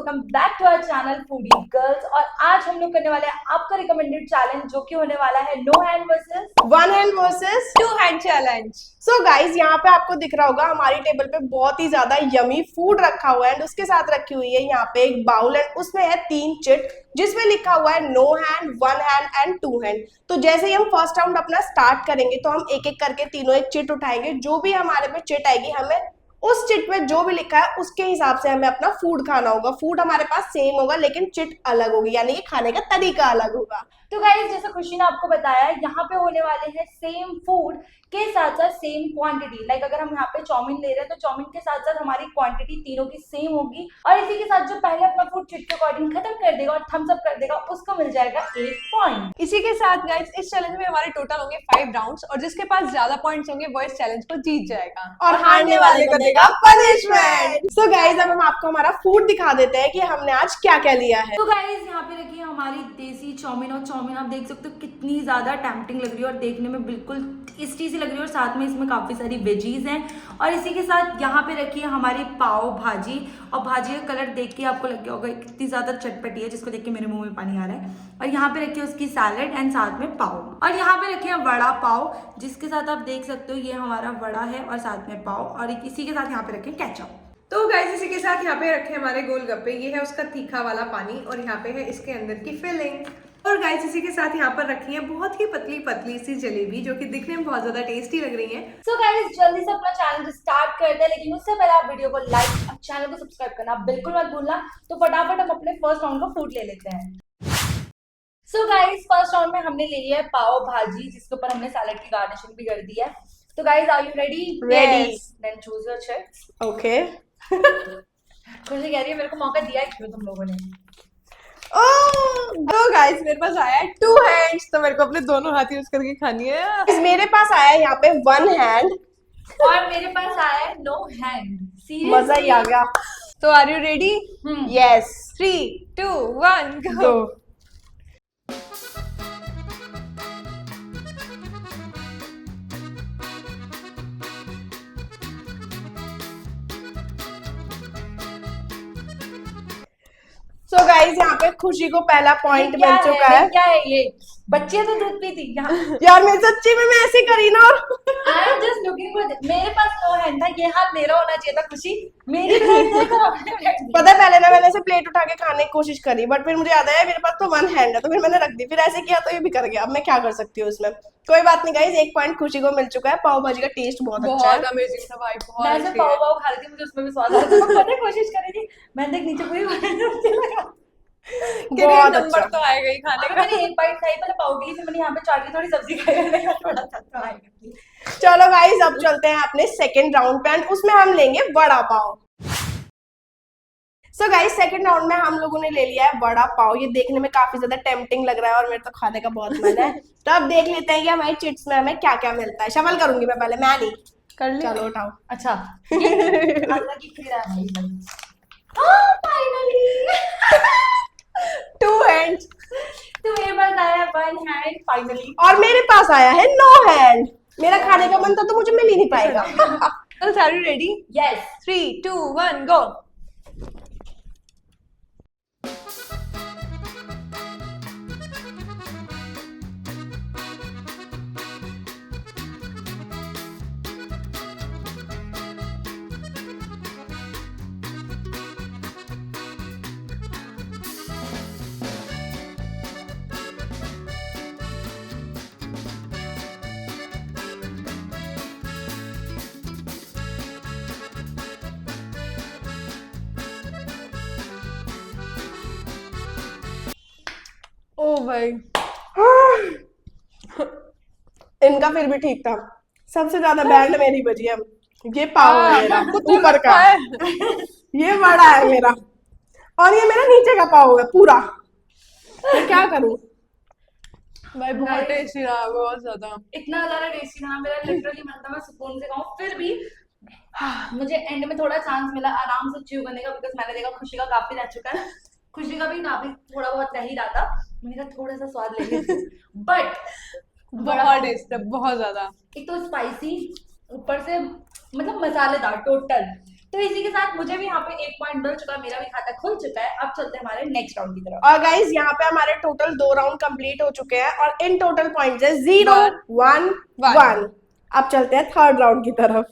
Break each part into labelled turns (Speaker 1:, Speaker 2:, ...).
Speaker 1: Welcome back to our channel foodie girls. और आज हम लोग करने वाले हैं आपका रिकमेंडेड चैलेंज, जो कि होने वाला है no hand versus
Speaker 2: one hand versus
Speaker 3: two hand challenge.
Speaker 2: So guys, यहाँ पे आपको दिख रहा होगा हमारी टेबल पे बहुत ही ज्यादा यमी फूड रखा हुआ है एंड उसके साथ रखी हुई है यहाँ पे एक बाउल एंड उसमें है 3 चिट जिसमें लिखा हुआ है no hand, one hand and two hand. तो जैसे ही हम फर्स्ट राउंड अपना स्टार्ट करेंगे तो हम एक एक करके तीनों एक चिट उठाएंगे। जो भी हमारे पे चिट आएगी हमें उस चिट में जो भी लिखा है उसके हिसाब से हमें अपना फूड खाना होगा। फूड हमारे पास सेम होगा लेकिन चिट अलग होगी, यानी कि खाने का तरीका अलग होगा।
Speaker 1: तो गाइस, जैसा खुशी ने आपको बताया, यहाँ पे होने वाले हैं सेम फूड के साथ साथ सेम क्वांटिटी। लाइक अगर हम यहाँ पे चाउमीन ले रहे हैं तो चाउमीन के साथ साथ हमारी क्वांटिटी तीनों की सेम होगी। और इसी के साथ जो पहले अपना फूड चिट के अकॉर्डिंग खत्म कर देगा और थम्स अप कर देगा उसको मिल जाएगा 1 पॉइंट।
Speaker 3: इसी के साथ गाइस इस चैलेंज में हमारे टोटल होंगे 5 राउंड्स और जिसके पास ज्यादा पॉइंट्स होंगे वो इस चैलेंज को जीत जाएगा
Speaker 2: और हारने वाले को देगा पनिशमेंट। सो गाइज, अब हम आपको हमारा फूड दिखा देते हैं कि हमने आज क्या क्या लिया है।
Speaker 1: तो गाइस, यहाँ पे रखी है हमारी देसी चाउमीन। और चाउमीन आप देख सकते हो कितनी ज्यादा टेम्पटिंग लग रही है और देखने में बिल्कुल टेस्टी सी लग रही है। और साथ में इसमें काफी सारी वेजीज हैं। और इसी के साथ यहाँ पे रखी है हमारी पाव भाजी। और भाजी का कलर देख के आपको लग गया होगा कितनी ज्यादा चटपटी है, जिसको देख के मेरे मुंह में पानी आ रहा है। और यहाँ पे रखी है उसकी सैलेड एंड साथ में पाव। और यहाँ पे रखी है वड़ा पाव, जिसके साथ आप देख सकते हो ये हमारा वड़ा है और साथ में पाव। और इसी के साथ यहाँ पे रखे केचप।
Speaker 3: तो गाइस इसी के साथ यहाँ पे रखे हमारे गोलगप्पे। ये है उसका तीखा वाला पानी और यहाँ पे है इसके अंदर की फिलिंग। और गाइस इसी के साथ यहाँ पर रखी है बहुत ही पतली पतली सी जलेबी जो कि दिखने में बहुत ज्यादा टेस्टी लग रही है।
Speaker 1: सो गाइस, जल्दी से अपना चैनल स्टार्ट करते हैं, लेकिन उससे पहले आप वीडियो को लाइक और चैनल को सब्सक्राइब करना बिल्कुल मत भूलना। तो फटाफट हम अपने फर्स्ट राउंड का फूड ले लेते हैं। सो गाइस, फर्स्ट राउंड में हमने ले लिया है पाव भाजी, जिसके ऊपर हमने सैलेड की गार्निशिंग भी कर दी है। तो guys, are you ready?
Speaker 2: Ready.
Speaker 1: Then choose your chits.
Speaker 2: Okay.
Speaker 1: Khushi कह रही है मेरे को मौका दिया क्यों तुम लोगों ने?
Speaker 3: तो गाइस मेरे पास आया है 2 हैंड्स, तो मेरे को अपने दोनों हाथ यूज करके खानी है।
Speaker 2: मेरे पास आया है यहाँ पे 1 हैंड
Speaker 1: और मेरे पास आया है नो हैंड।
Speaker 2: मजा ही आ गया।
Speaker 3: तो are you ready?
Speaker 2: Yes,
Speaker 3: 3 2 1
Speaker 2: go.
Speaker 3: Go.
Speaker 2: So guys, यहाँ पे खुशी को पहला पॉइंट मिल चुका है।
Speaker 1: क्या है ये? बच्चे तो दूध पीती
Speaker 2: यार मैं सच्ची में मैं ऐसे करी ना। और
Speaker 1: I am just looking for. मेरे पास नो हैंड था, ये हाथ मेरा होना चाहिए था। खुशी मेरी प्लेट देखो।
Speaker 2: पता है पहले ना मैंने ऐसे प्लेट उठा के खाने की कोशिश करी बट फिर मुझे याद आया मेरे पास तो 1 हैंड है, तो फिर मैंने रख दी। फिर ऐसे किया तो ये भी कर गया। अब मैं क्या कर सकती हूँ इसमें। कोई बात नहीं गाइज, 1 पॉइंट खुशी को मिल चुका है। पाव भाजी का टेस्ट बहुत अच्छा है।
Speaker 3: बहुत अमेजिंग था भाई, बहुत
Speaker 1: मैं
Speaker 3: अच्छी
Speaker 1: पाव
Speaker 3: है।
Speaker 1: पाव खा रही थी, मुझे उसमें भी स्वाद आ रहा था। मैंने कोशिश करी थी, मैंने नीचे पूरी लगा।
Speaker 2: बहुत
Speaker 3: नंबर
Speaker 2: अच्छा।
Speaker 3: तो आएगा ही खाने
Speaker 1: अभी
Speaker 3: का।
Speaker 1: मैंने एक बाइट खाई, पहले पाव की, फिर मैंने यहाँ पे चाट की, थोड़ी सब्जी खाई, मैंने थोड़ा सा ट्राई की।
Speaker 2: चलो गाइज, अब चलते हैं अपने सेकंड राउंड पे एंड उसमें हम लेंगे vada pav. So guys, second round में हम लोगों ने ले लिया है वड़ा पाव। ये देखने में काफी ज्यादा टेम्पटिंग लग रहा है और मेरे तो खाने का बहुत मन है। तो अब देख लेते हैं कि हमारी चिट्स में हमें क्या क्या मिलता है। शफल करूंगी मैं पहले, मैं नहीं।
Speaker 3: कर लिया।
Speaker 2: चलो उठाओ।
Speaker 1: अच्छा, अल्लाह की खैर है भाई। हाँ, फाइनली
Speaker 3: 2 हैंड्स।
Speaker 1: तो मेरे पास आया 1 हैंड फाइनली।
Speaker 2: और मेरे पास आया है 9 हैंड। मेरा खाने का मन था तो मुझे मिल ही नहीं पाएगा।
Speaker 3: चल आर यू रेडी?
Speaker 1: यस।
Speaker 3: 3 2 1 गो। ओ भाई,
Speaker 2: इनका फिर भी ठीक था। सबसे ज्यादा बैंड मेरी बजी है। ये पाव है मेरा
Speaker 3: तो
Speaker 2: ऊपर का, ये बड़ा है मेरा और ये मेरा नीचे का पाव है पूरा। मैं क्या करूं
Speaker 3: भाई बहुत टेस्टी रहा, बहुत ज्यादा।
Speaker 1: इतना ज्यादा टेस्टी था, मेरा लिटरली मन था मैं सुकून से खाऊं। फिर भी मुझे एंड में थोड़ा चांस मिला आराम से च्यू करने का, बिकॉज मैंने देखा खुशी का काफी रह चुका है, खुशी का भी काफी थोड़ा बहुत रह ही रहा था। मैंने कहा थोड़ा सा स्वाद ले लेती हूं। बट
Speaker 3: बहुत टेस्ट है, बहुत ज्यादा।
Speaker 1: एक तो स्पाइसी, ऊपर से मतलब मसालेदार टोटल। तो इसी के साथ मुझे भी यहाँ पे 1 पॉइंट मिल चुका है, मेरा भी खाता खुल चुका है। अब चलते हैं हमारे नेक्स्ट राउंड की तरफ।
Speaker 2: और गाइज यहाँ पे हमारे टोटल 2 राउंड कंप्लीट हो चुके हैं और इन टोटल पॉइंट्स है 0 1 1। अब चलते हैं थर्ड राउंड की तरफ।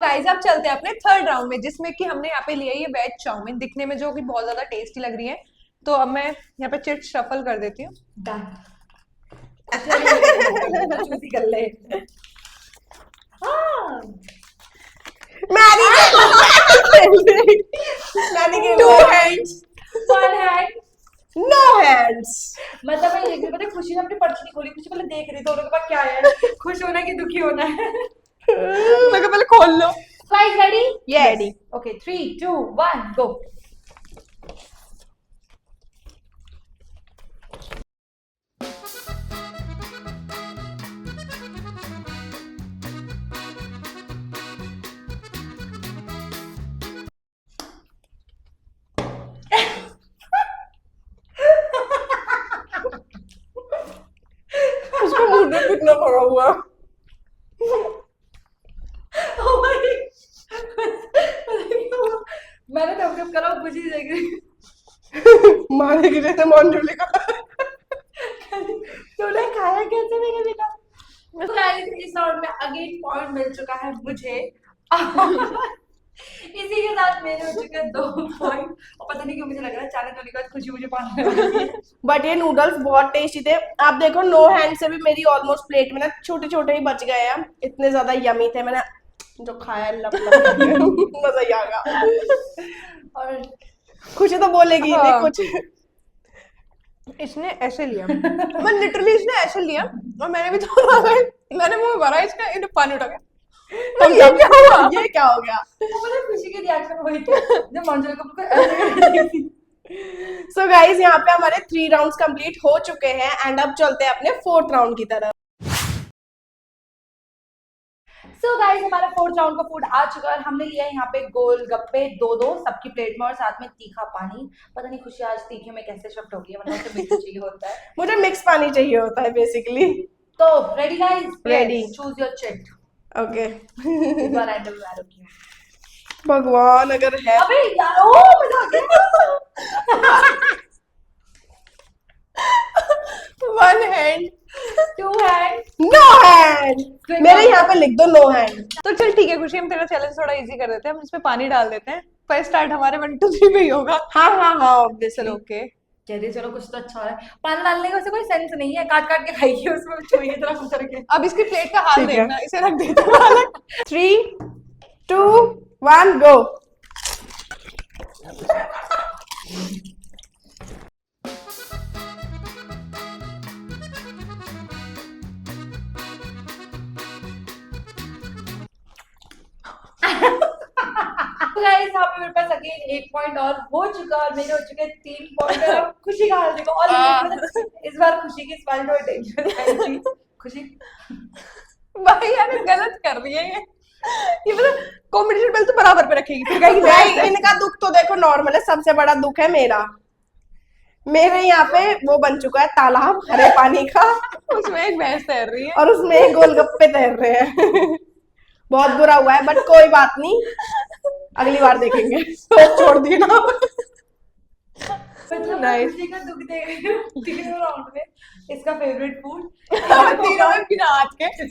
Speaker 3: गाइस अब चलते हैं अपने थर्ड राउंड में, जिसमें कि हमने यहाँ पे लिया ये वेज चाउमीन, दिखने में जो कि बहुत ज्यादा टेस्टी लग रही है। तो अब मैं यहाँ पे चिट शफल कर देती हूँ।
Speaker 1: डन। चूसी कर ले। हाँ।
Speaker 2: Two hands,
Speaker 1: One hand.
Speaker 2: no hands.
Speaker 1: मतलब मैं ये देख रही, पता है खुशी ने अपनी पर्ची नहीं खोली, खुशी पहले देख रही दोनों के पास क्या है, खुश होना है कि दुखी होना है।
Speaker 3: मैं कहा पहले खोल लो।
Speaker 1: Guys ready?
Speaker 2: Yes.
Speaker 1: Ready. Okay, 3 2 1 go.
Speaker 2: उसको मुंह में कितना पड़ा हुआ।
Speaker 1: Oh my मैंने तो अपने करा खुशी देख रही
Speaker 2: मारे की जैसे मॉन्जूली का।
Speaker 1: तूने खाया कैसे मेरे बिना? तो गाइस इस राउंड में अगेन पॉइंट मिल चुका है मुझे। इसी के साथ मेरे हो चुके 2 पॉइंट। और पता नहीं क्यों मुझे लग रहा है चैलेंज होने के बाद खुशी मुझे पाने वाली है।
Speaker 2: बट ये नूडल्स बहुत टेस्टी थे। आप देखो नो हैंड से भी मेरी ऑलमोस्ट प्लेट में ना छोटे छोटे ही बच गए हैं, इतने ज्यादा यमी थे। मैंने जो खाया लप मजा ही आ गया।
Speaker 1: और
Speaker 2: खुशी तो बोलेगी नहीं
Speaker 3: हाँ।
Speaker 2: कुछ।
Speaker 3: इसने ऐसे लिया, मैं लिटरली इसने ऐसे लिया और मैंने भी थोड़ा मैंने मुंह में भरा इसका, इन्हें पानी उठा गया।
Speaker 2: हम ये क्या हुआ? ये क्या हो गया?
Speaker 1: वो पता है खुशी के रिएक्शन वही थे जब मंजुल को बिल्कुल ऐसे कर रही थी।
Speaker 2: सो गाइज यहाँ पे हमारे 3 राउंड्स कंप्लीट हो चुके हैं एंड अब चलते हैं अपने 4th राउंड की तरफ।
Speaker 1: सो गाइस हमारा 4th राउंड का फूड आ चुका है और हमने लिया है यहाँ पे गोलगप्पे 2 सबकी प्लेट में और साथ में तीखा पानी। पता नहीं खुशी आज तीखे में कैसे शिफ्ट होगी, वरना उसे मीठा चाहिए होता है।
Speaker 2: मुझे मिक्स पानी चाहिए होता है बेसिकली।
Speaker 1: तो ready guys?
Speaker 2: Ready.
Speaker 1: Choose your chit.
Speaker 2: Okay
Speaker 1: इस बार रैंडम मैं रुकी हूँ।
Speaker 2: भगवान अगर है।
Speaker 1: अबे यार ओ मजा आ गया।
Speaker 2: 1 हैंड
Speaker 1: 2 हैंड
Speaker 2: नो हैंड। मेरे यहाँ पे लिख दो नो हैंड।
Speaker 3: तो चल ठीक है खुशी, हम तेरा चैलेंज थोड़ा इजी कर देते हैं, हम इसमें पानी डाल देते हैं। पर स्टार्ट हमारे 1 2 3 पे ही होगा।
Speaker 2: हाँ हाँ हाँ ऑब्वियसली।
Speaker 3: चलो ओके।
Speaker 1: कहते चलो कुछ तो अच्छा हो रहा है। पानी डालने का वैसे कोई सेंस नहीं है, काट काट के खाइए उसमें छुइए तरह कुछ करके।
Speaker 3: अब इसकी प्लेट का हाल
Speaker 2: ठीक है।
Speaker 3: देखना, इसे रख देते हैं।
Speaker 2: 3 2 1 गो।
Speaker 1: गाइस यहाँ पे मेरे पास अगेन 1 पॉइंट और हो चुका और मेरे हो चुके 3 पॉइंट और अब खुशी का हाल देखो। और इस बार खुशी की स्माइल थोड़ी डेंजरस खुशी
Speaker 3: भाई यार गलत कर रही है ये मतलब कॉम्पिटिशन पहले तो बराबर पे रखेगी, फिर कहेगी
Speaker 2: भाई
Speaker 3: भाई
Speaker 2: इनका दुख तो देखो नॉर्मल है, सबसे बड़ा दुख है मेरा। मेरे यहाँ पे वो बन चुका है तालाब हरे पानी का
Speaker 3: उसमें एक भैंस तैर रही है।
Speaker 2: और उसमें एक गोलगप्पे तैर रहे हैं। बहुत बुरा हुआ है बट कोई बात नहीं, अगली बार देखेंगे। तो छोड़ दिए ना।
Speaker 1: मतलब
Speaker 3: Nice.
Speaker 1: खुशी का दुख देख रही हूँ तीनों राउंड में। इसका फेवरेट फूड
Speaker 3: तीनों में बिना हाथ के।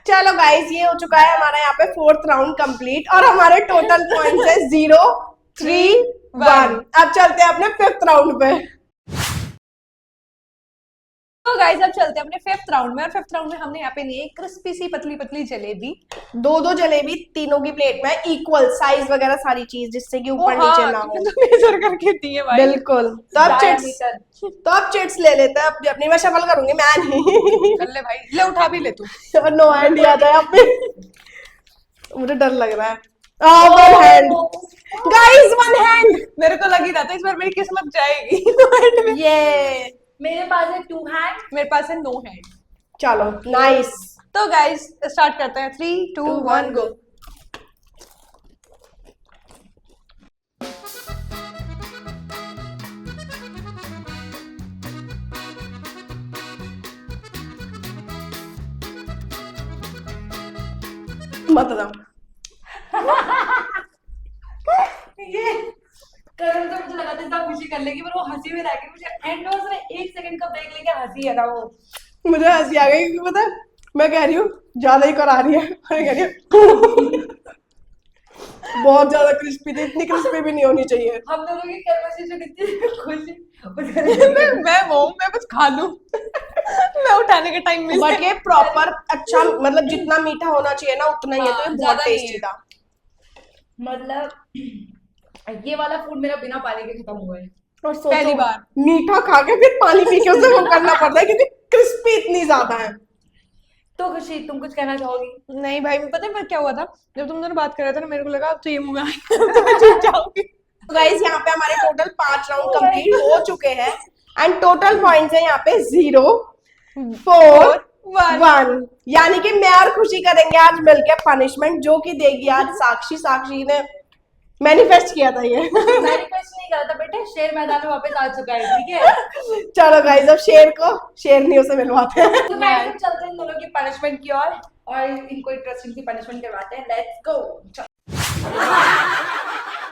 Speaker 2: चलो गाइस ये हो चुका है हमारा यहाँ पे 4th राउंड कंप्लीट और हमारे टोटल पॉइंट्स है 0 3 1। अब चलते हैं अपने 5th राउंड पे।
Speaker 3: तो गाइस अब चलते हैं अपने 5th राउंड में और 5th राउंड में हमने यहाँ पे लिए क्रिस्पी सी पतली पतली जलेबी।
Speaker 2: 2 जलेबी तीनों की प्लेट में इक्वल साइज वगैरह सारी चीज, जिससे कि ऊपर नीचे ना हो।
Speaker 3: तो मेजर करके दी है भाई।
Speaker 2: बिल्कुल। तो अब चिट्स ले लेते हैं अपनी अपनी। मैं शफल करूंगी, मैं नहीं।
Speaker 3: कर ले भाई, ले उठा भी ले तू।
Speaker 2: और नो हैंड आ जाए आप पे। मुझे डर लग रहा है। 1 हैंड गाइस, 1 हैंड।
Speaker 3: मेरे को लग ही रहा था इस बार मेरी किस्मत जाएगी।
Speaker 2: ये
Speaker 1: मेरे पास है 2 हैंड,
Speaker 3: मेरे पास है नो हैंड।
Speaker 2: चलो नाइस।
Speaker 3: तो गाइस स्टार्ट करते हैं 3 2 1 गो।
Speaker 2: मतलब
Speaker 1: ये करण तो मुझे लगा था इतना खुशी कर लेगी, पर वो हंसी में रह गई। मुझे एंड में उसने 1 सेकंड का ब्रेक लेके हंसी है ना वो।
Speaker 2: मुझे हंसी आ गई क्योंकि पता है मैं कह रही हूँ ज्यादा ही करा रही है, मैं कह रही हूँ बहुत ज्यादा क्रिस्पी थी, इतनी क्रिस्पी भी नहीं होनी चाहिए।
Speaker 1: हम दोनों की कन्वर्सेशन इतनी खुशी
Speaker 3: मैं बस खा लूं मैं उठाने का टाइम मिल
Speaker 2: बट ये प्रॉपर अच्छा, मतलब जितना मीठा होना चाहिए ना उतना ही है, तो ये बहुत
Speaker 1: ज्यादा नहीं
Speaker 2: टेस्टी
Speaker 1: है।
Speaker 2: था।
Speaker 1: मतलब ये वाला फूड मेरा बिना पानी के खत्म हुआ है।
Speaker 2: और सोचो
Speaker 3: पहली बार।
Speaker 2: मीठा खा के फिर पानी पी के उसे वो करना पड़ता है क्योंकि क्रिस्पी इतनी ज्यादा है।
Speaker 1: तो खुशी तुम कुछ कहना चाहोगी?
Speaker 3: नहीं भाई, पता है मैं क्या हुआ था, जब तुम दोनों बात कर रहे थे ना मेरे को लगा अब तो ये मुंह में आएगा तो मैं चुप जाऊंगी।
Speaker 2: गाइस यहाँ पे हमारे टोटल 5 राउंड कंप्लीट हो चुके हैं एंड टोटल पॉइंट्स है यहाँ पे 0 4 1, यानी कि मैं और खुशी करेंगे आज मिलके पनिशमेंट, जो कि देगी आज साक्षी। साक्षी ने मैनिफेस्ट किया था ये
Speaker 1: मैनिफेस्ट नहीं करा था बेटे, शेर मैदान में वापस आ चुका है, ठीक है।
Speaker 2: चलो गाइस अब शेर को शेरनियों से मिलवाते हैं।
Speaker 1: तो मैं चलते हैं इन दोनों की पनिशमेंट की और इनको इंटरेस्टिंग सी पनिशमेंट करवाते हैं। Let's go.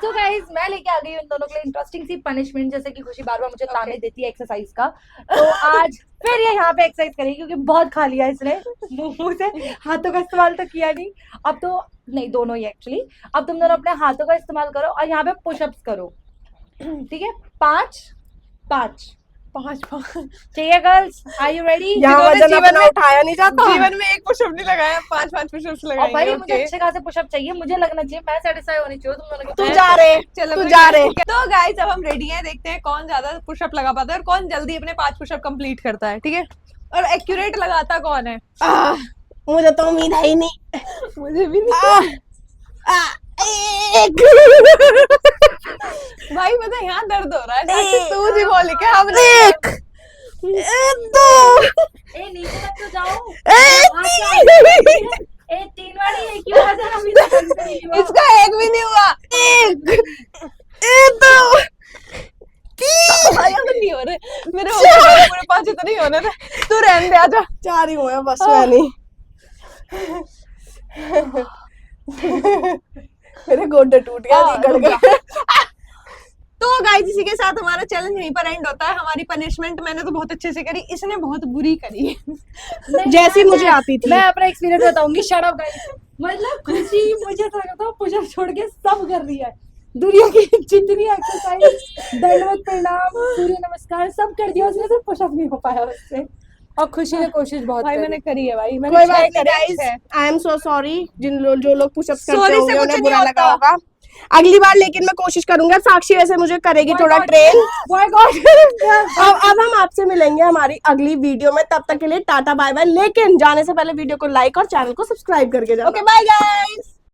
Speaker 1: तो गाइस मैं लेके आ गई हूँ इन दोनों के लिए इंटरेस्टिंग सी पनिशमेंट, जैसे कि खुशी बार बार मुझे ताने देती है एक्सरसाइज का। तो आज फिर ये यहाँ पे एक्सरसाइज करेगी क्योंकि बहुत खा लिया इसने, मुंह से हाथों का इस्तेमाल तो किया नहीं। अब तो नहीं, दोनों ही एक्चुअली। अब तुम दोनों अपने हाथों का इस्तेमाल करो और यहाँ पे पुशअप्स करो, ठीक है? 5 चाहिए गर्ल्स, आर यू रेडी?
Speaker 2: यहाँ वजन
Speaker 3: जीवन
Speaker 2: अपना
Speaker 3: में-
Speaker 2: उठाया नहीं जाता।
Speaker 3: जीवन में एक पुशअप नहीं लगाया, 5 पुशअप्स
Speaker 1: और
Speaker 3: लगाएंगे।
Speaker 1: भाई मुझे
Speaker 3: okay?
Speaker 1: अच्छे खासे पुशअप चाहिए, मुझे लगना चाहिए, मैं सेटिस्फाई होनी चाहिए तुम दोनों
Speaker 2: तू
Speaker 1: के।
Speaker 2: जा रहे
Speaker 3: चलो
Speaker 2: तू
Speaker 3: फिर
Speaker 2: जा रहे।
Speaker 3: तो गाइस अब हम रेडी हैं, देखते हैं कौन ज्यादा पुशअप लगा पाता है और कौन जल्दी अपने 5 पुशअप कंप्लीट करता है, ठीक है? और एक्यूरेट लगाता कौन है?
Speaker 2: मुझे तो उम्मीद है ही नहीं।
Speaker 3: मुझे भी नहीं।
Speaker 2: एक
Speaker 3: भाई पता है यहाँ दर्द हो रहा है, साक्षी तू जी बोल के हम
Speaker 2: एक 2
Speaker 1: ए नीचे तक तो जाओ।
Speaker 2: तीन।
Speaker 1: ए 3 वाली है क्यों वजन अभी तक नहीं हुआ?
Speaker 3: इसका एक भी नहीं हुआ।
Speaker 2: एक 2 3
Speaker 3: भाई अब नहीं हो रहे मेरे, हो गए पूरे 5 तो नहीं होने थे, तू रहने दे, आजा।
Speaker 2: 4 ही हुए हैं बस, मैं नहीं। मेरे गोडे टूट गया, निकल गए।
Speaker 3: तो गाइस इसी के साथ हमारा चैलेंज यहीं पर एंड होता है। हमारी पनिशमेंट मैंने तो बहुत अच्छे से करी, इसने बहुत बुरी करी।
Speaker 2: जैसी मुझे आती थी।
Speaker 1: मैं अपना एक्सपीरियंस बताऊंगी। Shut up guys. मतलब खुशी मुझे ऐसा लगता है पुशअप छोड़ के सब कर रही है, दुनिया की जितनी एक्सरसाइज, दंडवत प्रणाम, सूर्य नमस्कार सब कर दिया उसने, सिर्फ पुशअप नहीं हो पाया उससे। और खुशी ने कोशिश बहुत
Speaker 3: भाई
Speaker 1: करी।
Speaker 3: मैंने करी है भाई, मैंने
Speaker 2: कोई
Speaker 3: 6
Speaker 2: बात नहीं
Speaker 3: करे,
Speaker 2: guys,
Speaker 3: 6।
Speaker 2: I am so sorry जो लोग पुशअप्स करते
Speaker 3: Sorry से
Speaker 2: होंगे
Speaker 3: कुछ
Speaker 2: उन्हें
Speaker 3: नहीं
Speaker 2: बुरा लगा
Speaker 3: होता।
Speaker 2: होगा। अगली बार लेकिन मैं कोशिश करूंगा। साक्षी वैसे मुझे करेगी
Speaker 1: Oh my
Speaker 2: थोड़ा
Speaker 1: God.
Speaker 2: Train.
Speaker 1: Oh my God.
Speaker 2: अब हम आपसे मिलेंगे हमारी अगली वीडियो में, तब तक के लिए टाटा बाय बाय। लेकिन जाने से पहले वीडियो को लाइक और चैनल को सब्सक्राइब करके जाना।
Speaker 3: Okay bye guys.